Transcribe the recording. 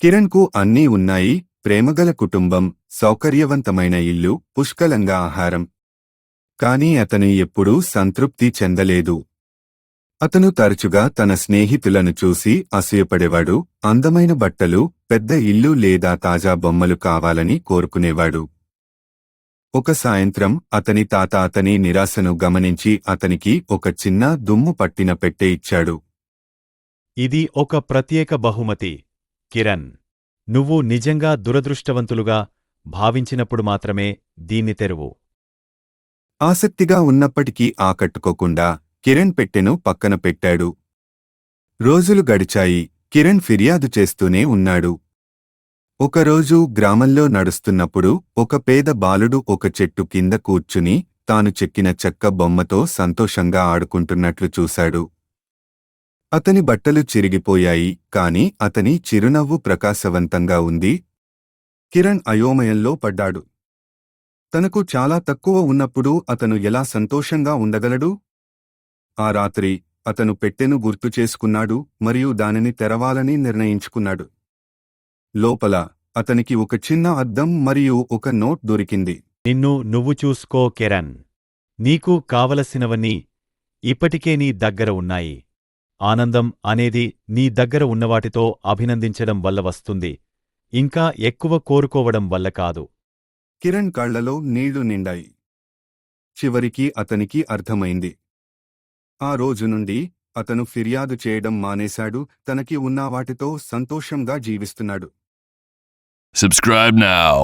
కిరణ్కు అన్నీ ఉన్నాయి, ప్రేమగల కుటుంబం, సౌకర్యవంతమైన ఇల్లు, పుష్కలంగా ఆహారం. కాని అతను ఎప్పుడూ సంతృప్తి చెందలేదు. అతను తరచుగా తన స్నేహితులను చూసి అసూయపడేవాడు, అందమైన బట్టలు, పెద్ద ఇల్లు లేదా తాజా బొమ్మలు కావాలని కోరుకునేవాడు. ఒక సాయంత్రం అతని తాత అతని నిరాశను గమనించి అతనికి ఒక చిన్న దుమ్ము పట్టిన పెట్టె ఇచ్చాడు. ఇది ఒక ప్రత్యేక బహుమతి, కిరణ్. నువ్వు నిజంగా దురదృష్టవంతులుగా భావించినప్పుడు మాత్రమే దీన్ని తెరువు. ఆసక్తిగా ఉన్నప్పటికీ ఆకట్టుకోకుండా కిరణ్ పెట్టెను పక్కన పెట్టాడు. రోజులు గడిచాయి. కిరణ్ ఫిర్యాదు చేస్తూనే ఉన్నాడు. ఒకరోజు గ్రామంలో నడుస్తున్నప్పుడు ఒక పేద బాలుడు ఒక చెట్టు కింద కూర్చుని తాను చెక్కిన చెక్క బొమ్మతో సంతోషంగా ఆడుకుంటున్నట్లు చూశాడు. అతని బట్టలు చిరిగిపోయాయి, కాని అతని చిరునవ్వు ప్రకాశవంతంగా ఉంది. కిరణ్ అయోమయంలో పడ్డాడు. తనకు చాలా తక్కువ ఉన్నప్పుడు అతను ఎలా సంతోషంగా ఉండగలడు? ఆ రాత్రి అతను పెట్టెను గుర్తుచేసుకున్నాడు మరియు దానిని తెరవాలని నిర్ణయించుకున్నాడు. లోపల అతనికి ఒక చిన్న అద్దం మరియు ఒక నోట్ దొరికింది. నిన్ను నువ్వు చూసుకో, కిరణ్. నీకు కావలసినవన్నీ ఇప్పటికే నీ దగ్గర ఉన్నాయి. ఆనందం అనేది నీ దగ్గర ఉన్నవాటితో అభినందించడం వల్ల వస్తుంది, ఇంకా ఎక్కువ కోరుకోవడం వల్ల కాదు. కిరణ్ కళ్లలో నీళ్లు నిండాయి. చివరికి అతనికి అర్థమైంది. ఆ రోజు నుండి అతను ఫిర్యాదు చేయడం మానేశాడు, తనకి ఉన్న వాటితో సంతోషంగా జీవిస్తున్నాడు. Subscribe now.